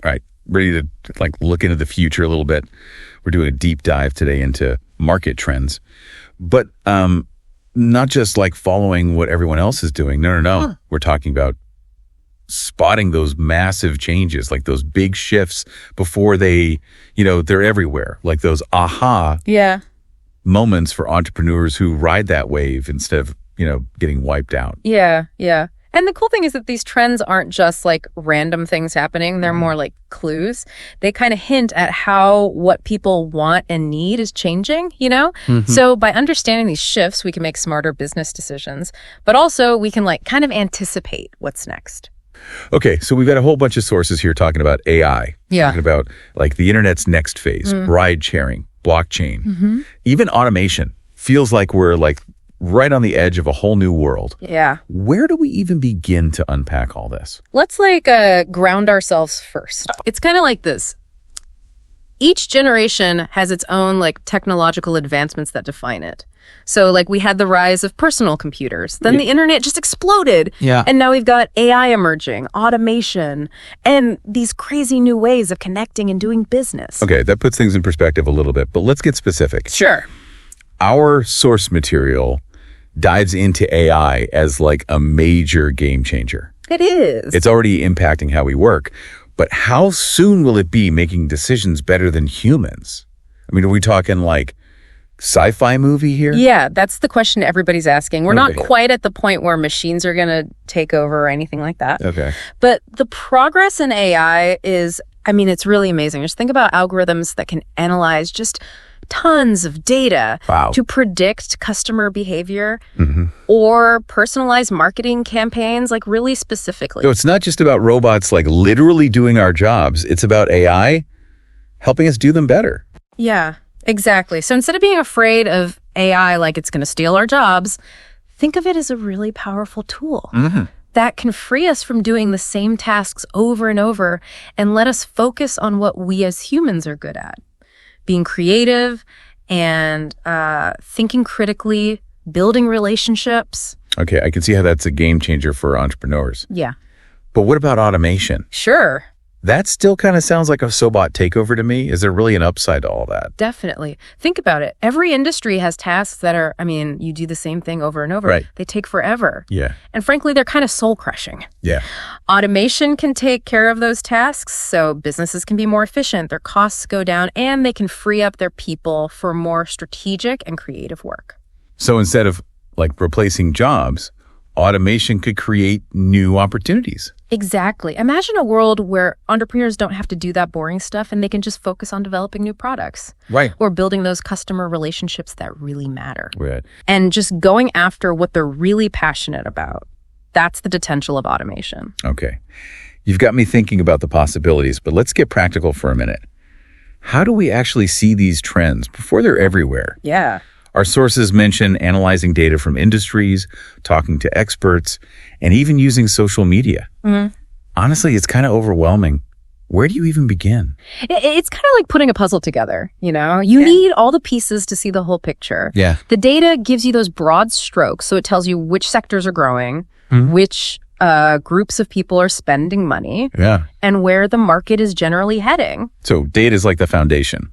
All right, ready to like look into the future a little bit. We're doing a deep dive today into market trends, but not just like following what everyone else is doing. No. Huh. We're talking about spotting those massive changes, like those big shifts before they, they're everywhere. Like those aha moments for entrepreneurs who ride that wave instead of, getting wiped out. Yeah. And the cool thing is that these trends aren't just like random things happening. They're more like clues. They kind of hint at how what people want and need is changing, Mm-hmm. So by understanding these shifts, we can make smarter business decisions, but also we can like kind of anticipate what's next. Okay, so we've got a whole bunch of sources here talking about AI. Yeah. Talking about like the internet's next phase, ride sharing, blockchain, even automation. Feels like we're like right on the edge of a whole new world. Yeah. Where do we even begin to unpack all this? Let's ground ourselves first. It's kind of like this. Each generation has its own like technological advancements that define it. So like we had the rise of personal computers. Then the internet just exploded. Yeah. And now we've got AI emerging, automation, and these crazy new ways of connecting and doing business. Okay, that puts things in perspective a little bit, but let's get specific. Sure. Our source material dives into AI as like a major game changer. It is. It's already impacting how we work, but how soon will it be making decisions better than humans? I mean, are we talking like sci-fi movie here? Yeah, that's the question everybody's asking. We're not quite at the point where machines are going to take over or anything like that. Okay. But the progress in AI is, it's really amazing. Just think about algorithms that can analyze just tons of data to predict customer behavior or personalize marketing campaigns, like really specifically. So it's not just about robots like literally doing our jobs. It's about AI helping us do them better. Yeah, exactly. So instead of being afraid of AI like it's going to steal our jobs, think of it as a really powerful tool that can free us from doing the same tasks over and over and let us focus on what we as humans are good at. Being creative and thinking critically, building relationships. Okay, I can see how that's a game changer for entrepreneurs. Yeah. But what about automation? Sure. That still kind of sounds like a Sobot takeover to me. Is there really an upside to all that? Definitely. Think about it. Every industry has tasks that are, you do the same thing over and over. Right. They take forever. Yeah. And frankly, they're kind of soul-crushing. Yeah. Automation can take care of those tasks, so businesses can be more efficient, their costs go down, and they can free up their people for more strategic and creative work. So instead of like replacing jobs, automation could create new opportunities. Exactly. Imagine a world where entrepreneurs don't have to do that boring stuff and they can just focus on developing new products. Right. Or building those customer relationships that really matter. Right. And just going after what they're really passionate about. That's the potential of automation. Okay. You've got me thinking about the possibilities, but let's get practical for a minute. How do we actually see these trends before they're everywhere? Yeah. Our sources mention analyzing data from industries, talking to experts, and even using social media. Honestly, it's kind of overwhelming. Where do you even begin? It's kind of like putting a puzzle together, You need all the pieces to see the whole picture. Yeah. The data gives you those broad strokes, so it tells you which sectors are growing, which groups of people are spending money, and where the market is generally heading. So data is like the foundation.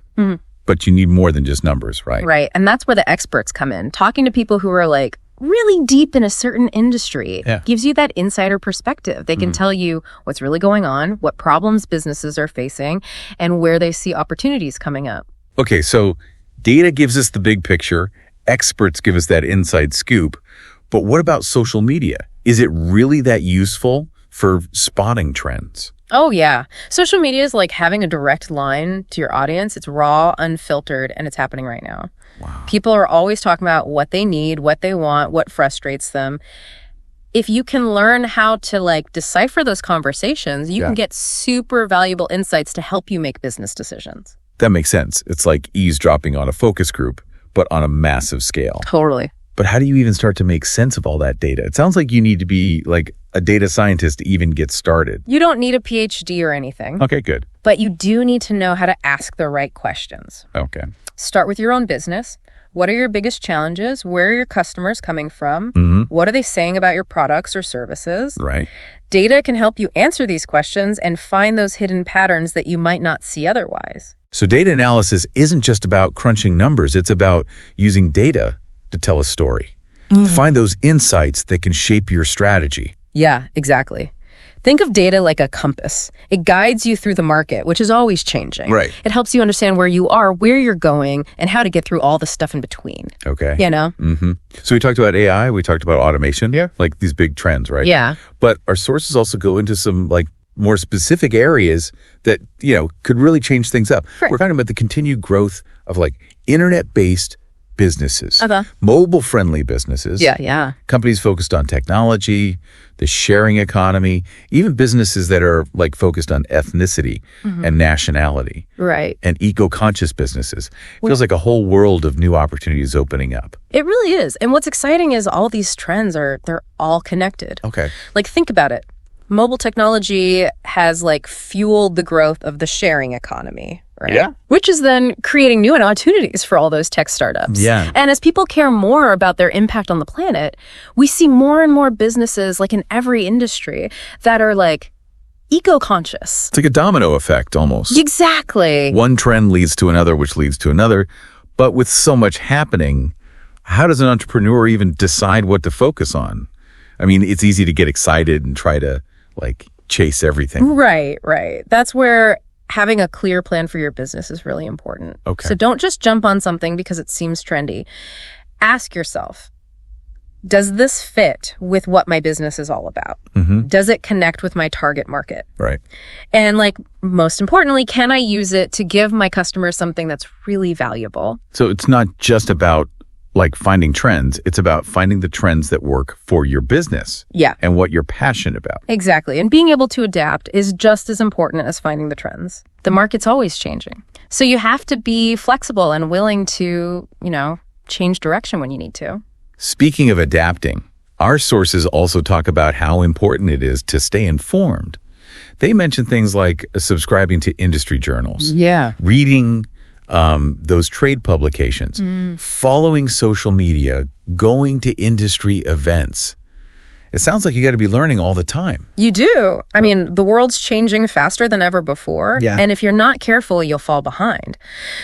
But you need more than just numbers, right? Right. And that's where the experts come in. Talking to people who are like really deep in a certain industry gives you that insider perspective. They can tell you what's really going on, what problems businesses are facing, and where they see opportunities coming up. Okay, so data gives us the big picture. Experts give us that inside scoop. But what about social media? Is it really that useful for spotting trends? Oh, yeah. Social media is like having a direct line to your audience. It's raw, unfiltered, and it's happening right now. Wow. People are always talking about what they need, what they want, what frustrates them. If you can learn how to like decipher those conversations, you can get super valuable insights to help you make business decisions. That makes sense. It's like eavesdropping on a focus group, but on a massive scale. Totally. But how do you even start to make sense of all that data? It sounds like you need to be like a data scientist to even get started. You don't need a PhD or anything. Okay, good. But you do need to know how to ask the right questions. Okay. Start with your own business. What are your biggest challenges? Where are your customers coming from? What are they saying about your products or services? Right. Data can help you answer these questions and find those hidden patterns that you might not see otherwise. So data analysis isn't just about crunching numbers. It's about using data to tell a story. To find those insights that can shape your strategy. Yeah, exactly. Think of data like a compass. It guides you through the market, which is always changing. Right. It helps you understand where you are, where you're going, and how to get through all the stuff in between. Okay. You know? So we talked about AI, we talked about automation. Yeah. Like these big trends, right? Yeah. But our sources also go into some like more specific areas that, could really change things up. Right. We're talking about the continued growth of like internet-based businesses, Okay. mobile-friendly businesses. Yeah. Companies focused on technology, the sharing economy, even businesses that are like focused on ethnicity and nationality. Right. And eco-conscious businesses. Feels like a whole world of new opportunities opening up. It really is. And what's exciting is all these trends they're all connected. Okay. Like, think about it. Mobile technology has like fueled the growth of the sharing economy, right? Yeah. Which is then creating new opportunities for all those tech startups. Yeah. And as people care more about their impact on the planet, we see more and more businesses, like in every industry, that are like eco-conscious. It's like a domino effect almost. Exactly. One trend leads to another, which leads to another. But with so much happening, how does an entrepreneur even decide what to focus on? I mean, it's easy to get excited and try to like chase everything. Right. That's where having a clear plan for your business is really important. Okay. So don't just jump on something because it seems trendy. Ask yourself, does this fit with what my business is all about? Does it connect with my target market? Right. And like, most importantly, can I use it to give my customers something that's really valuable? So it's not just about like finding trends. It's about finding the trends that work for your business. Yeah. And what you're passionate about. Exactly. And being able to adapt is just as important as finding the trends. The market's always changing. So you have to be flexible and willing to, change direction when you need to. Speaking of adapting, our sources also talk about how important it is to stay informed. They mention things like subscribing to industry journals. Yeah. Reading those trade publications, following social media, going to industry events. It sounds like you got to be learning all the time. You do. I mean, the world's changing faster than ever before. Yeah. And if you're not careful, you'll fall behind.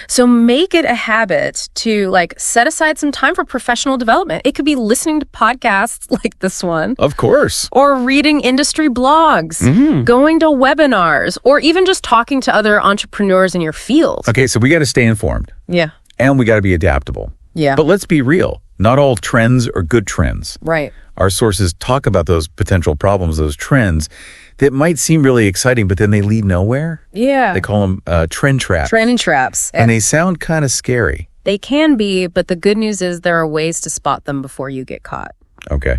So make it a habit to like set aside some time for professional development. It could be listening to podcasts like this one. Of course. Or reading industry blogs, going to webinars, or even just talking to other entrepreneurs in your field. Okay, so we got to stay informed. Yeah. And we got to be adaptable. Yeah. But let's be real. Not all trends are good trends. Right. Our sources talk about those potential problems, those trends that might seem really exciting, but then they lead nowhere. Yeah. They call them trend traps. Trend traps. And they sound kind of scary. They can be, but the good news is there are ways to spot them before you get caught. Okay.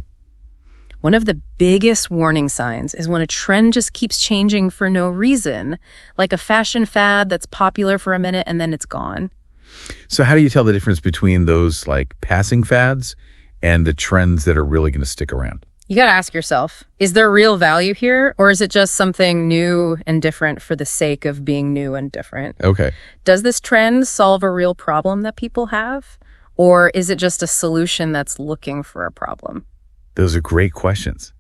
One of the biggest warning signs is when a trend just keeps changing for no reason, like a fashion fad that's popular for a minute and then it's gone. So how do you tell the difference between those like passing fads and the trends that are really going to stick around? You got to ask yourself, is there real value here, or is it just something new and different for the sake of being new and different? Okay. Does this trend solve a real problem that people have, or is it just a solution that's looking for a problem? Those are great questions.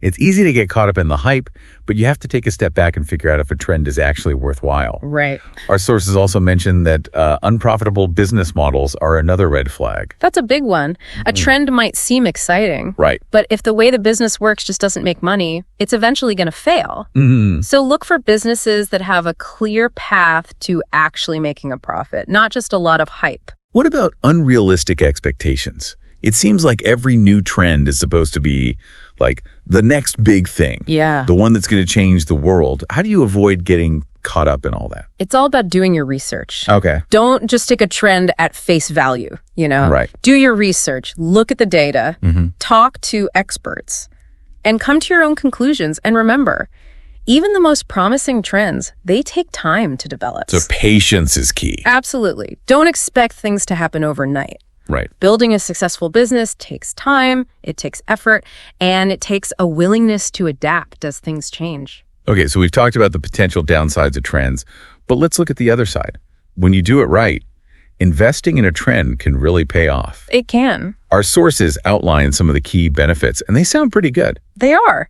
It's easy to get caught up in the hype, but you have to take a step back and figure out if a trend is actually worthwhile. Right. Our sources also mention that unprofitable business models are another red flag. That's a big one. A trend might seem exciting. Right. But if the way the business works just doesn't make money, it's eventually going to fail. Mm-hmm. So look for businesses that have a clear path to actually making a profit, not just a lot of hype. What about unrealistic expectations? It seems like every new trend is supposed to be like the next big thing. Yeah. The one that's going to change the world. How do you avoid getting caught up in all that? It's all about doing your research. Okay. Don't just take a trend at face value, Right. Do your research, look at the data, talk to experts, and come to your own conclusions. And remember, even the most promising trends, they take time to develop. So patience is key. Absolutely. Don't expect things to happen overnight. Right. Building a successful business takes time, it takes effort, and it takes a willingness to adapt as things change. Okay, so we've talked about the potential downsides of trends, but let's look at the other side. When you do it right, investing in a trend can really pay off. It can. Our sources outline some of the key benefits, and they sound pretty good. They are.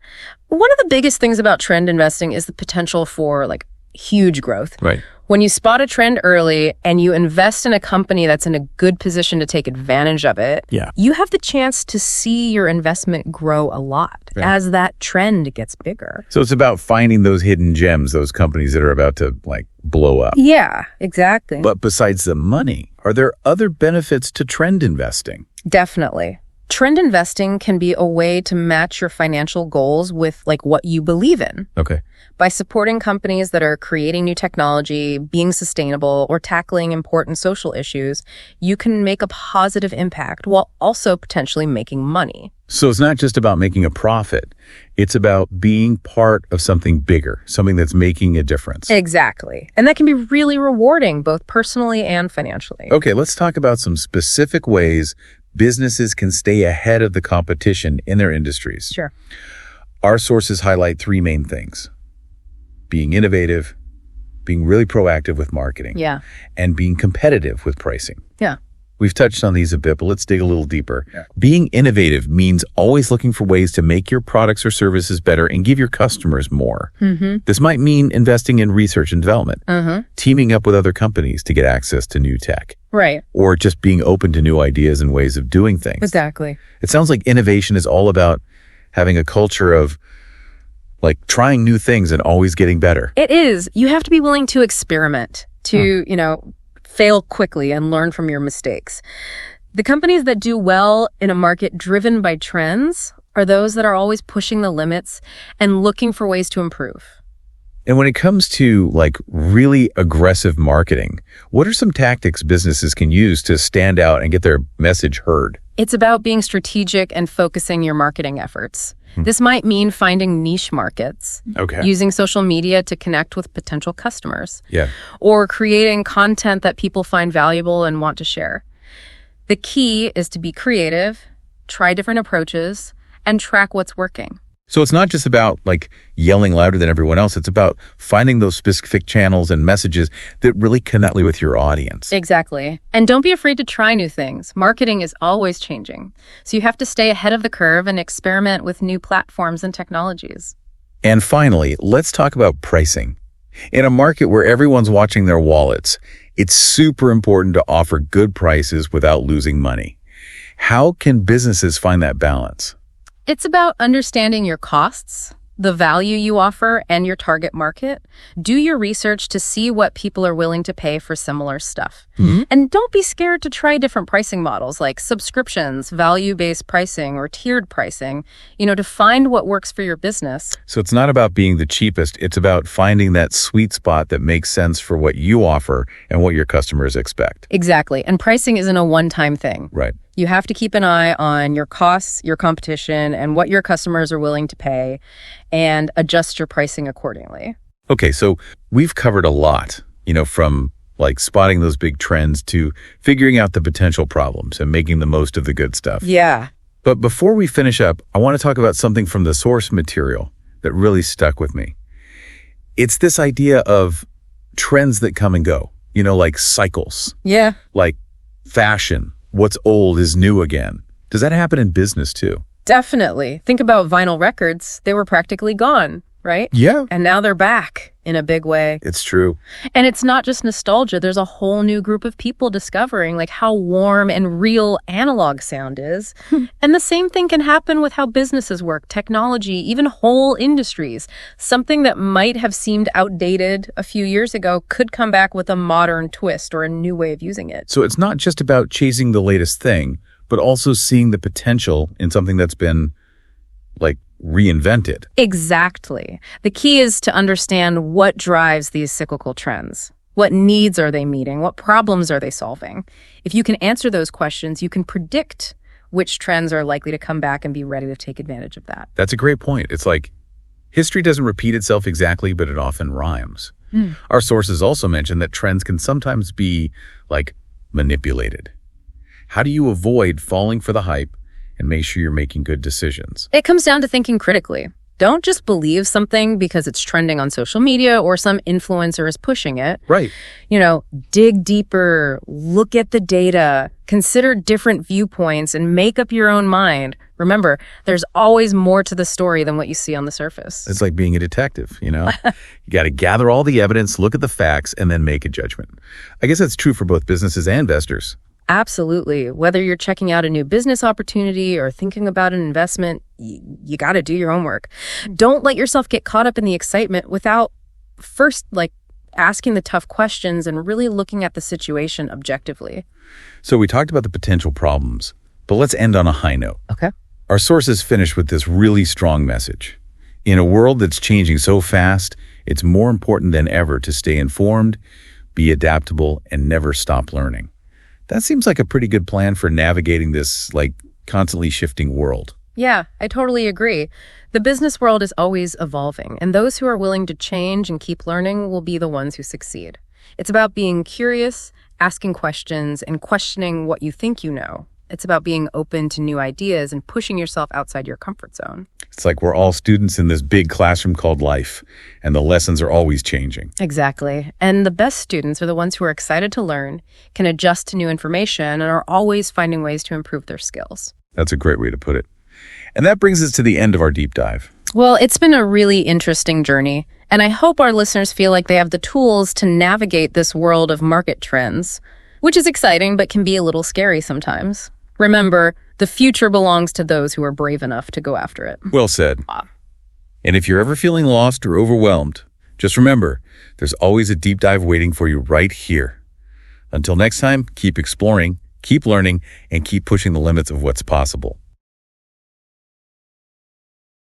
One of the biggest things about trend investing is the potential for huge growth. Right. When you spot a trend early and you invest in a company that's in a good position to take advantage of it, you have the chance to see your investment grow a lot as that trend gets bigger. So it's about finding those hidden gems, those companies that are about to blow up. Yeah, exactly. But besides the money, are there other benefits to trend investing? Definitely. Trend investing can be a way to match your financial goals with what you believe in. Okay. By supporting companies that are creating new technology, being sustainable, or tackling important social issues, you can make a positive impact while also potentially making money. So it's not just about making a profit. It's about being part of something bigger, something that's making a difference. Exactly. And that can be really rewarding, both personally and financially. Okay, let's talk about some specific ways businesses can stay ahead of the competition in their industries. Sure. Our sources highlight three main things: being innovative, being really proactive with marketing, and being competitive with pricing. Yeah. We've touched on these a bit, but let's dig a little deeper. Being innovative means always looking for ways to make your products or services better and give your customers more. This might mean investing in research and development, teaming up with other companies to get access to new tech. Right. Or just being open to new ideas and ways of doing things. Exactly. It sounds like innovation is all about having a culture of trying new things and always getting better. It is. You have to be willing to experiment, to, fail quickly and learn from your mistakes. The companies that do well in a market driven by trends are those that are always pushing the limits and looking for ways to improve. And when it comes to really aggressive marketing, what are some tactics businesses can use to stand out and get their message heard? It's about being strategic and focusing your marketing efforts. This might mean finding niche markets, using social media to connect with potential customers, or creating content that people find valuable and want to share. The key is to be creative, try different approaches, and track what's working. So it's not just about yelling louder than everyone else. It's about finding those specific channels and messages that really connect with your audience. Exactly. And don't be afraid to try new things. Marketing is always changing. So you have to stay ahead of the curve and experiment with new platforms and technologies. And finally, let's talk about pricing. In a market where everyone's watching their wallets, it's super important to offer good prices without losing money. How can businesses find that balance? It's about understanding your costs, the value you offer, and your target market. Do your research to see what people are willing to pay for similar stuff. And don't be scared to try different pricing models like subscriptions, value-based pricing, or tiered pricing, to find what works for your business. So it's not about being the cheapest. It's about finding that sweet spot that makes sense for what you offer and what your customers expect. Exactly. And pricing isn't a one-time thing. Right. You have to keep an eye on your costs, your competition, and what your customers are willing to pay, and adjust your pricing accordingly. Okay, so we've covered a lot, from spotting those big trends to figuring out the potential problems and making the most of the good stuff. Yeah. But before we finish up, I want to talk about something from the source material that really stuck with me. It's this idea of trends that come and go, like cycles. Yeah. Like fashion. What's old is new again. Does that happen in business too? Definitely. Think about vinyl records. They were practically gone, right? Yeah. And now they're back in a big way. It's true. And it's not just nostalgia. There's a whole new group of people discovering how warm and real analog sound is. And the same thing can happen with how businesses work, technology, even whole industries. Something that might have seemed outdated a few years ago could come back with a modern twist or a new way of using it. So it's not just about chasing the latest thing, but also seeing the potential in something that's been reinvented. Exactly. The key is to understand what drives these cyclical trends. What needs are they meeting? What problems are they solving? If you can answer those questions, you can predict which trends are likely to come back and be ready to take advantage of that. That's a great point. It's history doesn't repeat itself exactly, but it often rhymes. Our sources also mention that trends can sometimes be manipulated. How do you avoid falling for the hype and make sure you're making good decisions? It comes down to thinking critically. Don't just believe something because it's trending on social media or some influencer is pushing it. Right. Dig deeper, look at the data, consider different viewpoints, and make up your own mind. Remember, there's always more to the story than what you see on the surface. It's like being a detective, You got to gather all the evidence, look at the facts, and then make a judgment. I guess that's true for both businesses and investors. Absolutely. Whether you're checking out a new business opportunity or thinking about an investment, you got to do your homework. Don't let yourself get caught up in the excitement without first, asking the tough questions and really looking at the situation objectively. So we talked about the potential problems, but let's end on a high note. Okay. Our sources finish with this really strong message. In a world that's changing so fast, it's more important than ever to stay informed, be adaptable, and never stop learning. That seems like a pretty good plan for navigating this, constantly shifting world. Yeah, I totally agree. The business world is always evolving, and those who are willing to change and keep learning will be the ones who succeed. It's about being curious, asking questions, and questioning what you think you know. It's about being open to new ideas and pushing yourself outside your comfort zone. It's like we're all students in this big classroom called life, and the lessons are always changing. Exactly. And the best students are the ones who are excited to learn, can adjust to new information, and are always finding ways to improve their skills. That's a great way to put it. And that brings us to the end of our deep dive. Well, it's been a really interesting journey, and I hope our listeners feel like they have the tools to navigate this world of market trends, which is exciting but can be a little scary sometimes. Remember, the future belongs to those who are brave enough to go after it. Well said. And if you're ever feeling lost or overwhelmed, just remember, there's always a deep dive waiting for you right here. Until next time, keep exploring, keep learning, and keep pushing the limits of what's possible.